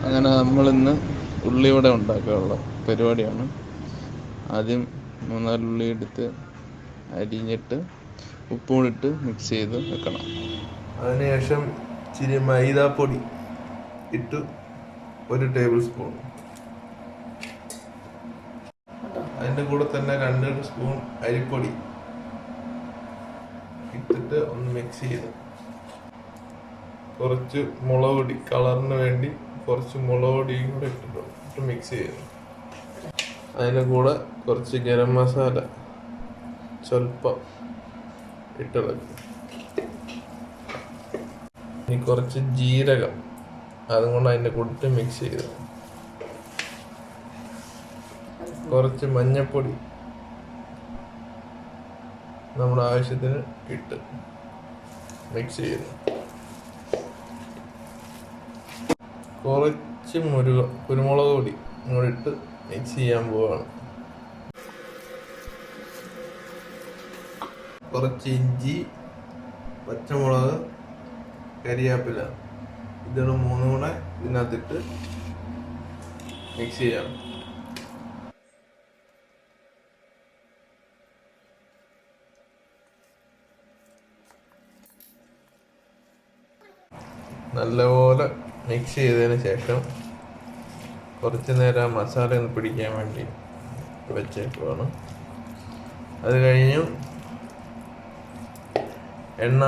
അങ്ങനെ നമ്മളിന്ന് ഉള്ളിവട ഉണ്ടാക്കാനുള്ള പരിപാടിയാണ്. ആദ്യം 3-4 ഉള്ളി എടുത്ത് അരിഞ്ഞിട്ട് ഉപ്പും ഇട്ട് മിക്സ് ചെയ്ത് വെക്കണം. അതിനുശേഷം ഇച്ചിരി മൈദാപ്പൊടി ഇട്ട് 1 ടേബിൾ സ്പൂൺ, അതിൻ്റെ കൂടെ തന്നെ 2 സ്പൂൺ അരിപ്പൊടി ഇട്ടിട്ട് ഒന്ന് മിക്സ് ചെയ്ത്, കുറച്ച് മുളക് പൊടി കളറിന് വേണ്ടി കുറച്ച് മുളക് പൊടിയും കൂടെ ഇട്ട് മിക്സ് ചെയ്തു. അതിൻ്റെ കൂടെ കുറച്ച് ഗരം മസാല സ്വല്പം ഇട്ടിളക്കി. ഇനി കുറച്ച് ജീരകം അതും കൊണ്ട് അതിൻ്റെ കൂടെ മിക്സ് ചെയ്തു. കുറച്ച് മഞ്ഞൾപ്പൊടി നമ്മുടെ ആവശ്യത്തിന് ഇട്ട് മിക്സ് ചെയ്യുന്നു. കുറച്ച് കുരുമുളക് പൊടി ഇങ്ങോട്ട് ഇട്ട് മിക്സ് ചെയ്യാൻ പോവാണ്. കുറച്ച് ഇഞ്ചി, പച്ചമുളക്, കരിയാപ്പില, ഇതാണ് 3 കൂടെ ഇതിനകത്തിട്ട് മിക്സ് ചെയ്യാം. നല്ലപോലെ മിക്സ് ചെയ്തതിന് ശേഷം കുറച്ച് നേരം ആ മസാല ഒന്ന് പിടിക്കാൻ വേണ്ടി വെച്ചേക്കുവാണ്. അത് കഴിഞ്ഞു എണ്ണ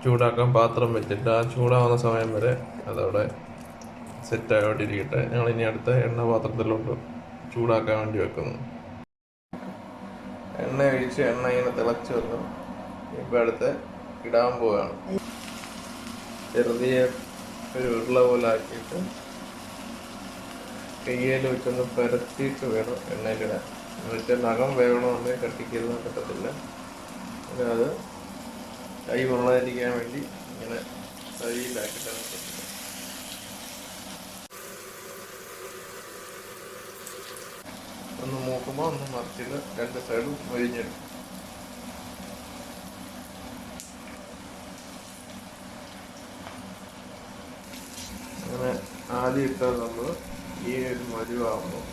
ചൂടാക്കാൻ പാത്രം വെച്ചിട്ട് ആ ചൂടാവുന്ന സമയം വരെ അതവിടെ സെറ്റായിട്ടിരിക്കട്ടെ. ഞങ്ങളിനി അടുത്ത എണ്ണ പാത്രത്തിലോട്ട് ചൂടാക്കാൻ വേണ്ടി വെക്കുന്നു. എണ്ണ ഒഴിച്ച് എണ്ണ ഇങ്ങനെ തിളച്ച് വന്നു. ഇപ്പം അടുത്ത് ഇടാൻ പോവുകയാണ്. ചെറുതിയ ഒരു ഉരുള പോലെ ആക്കിയിട്ട് കയ്യിൽ വെച്ചൊന്ന് പരത്തിയിട്ട് വേണം എണ്ണയിലിടാൻ. എന്നുവെച്ചാൽ നഖം വേകണമെന്നുണ്ടെങ്കിൽ കട്ടിക്കൊന്നും പറ്റത്തില്ല. പിന്നെ അത് കൈ കൊള്ളാതിരിക്കാൻ വേണ്ടി ഇങ്ങനെ കയ്യിലാക്കിയിട്ടാണ് പറ്റുന്നത്. ഒന്ന് മൂക്കുമ്പോൾ ഒന്ന് മറിച്ചിട്ട് 2 സൈഡും മൊരിഞ്ഞെടുക്കും. അങ്ങനെ ആദ്യം ഇട്ടാൽ നമ്മൾ ഈ ഒരു മരുവാകുമ്പോൾ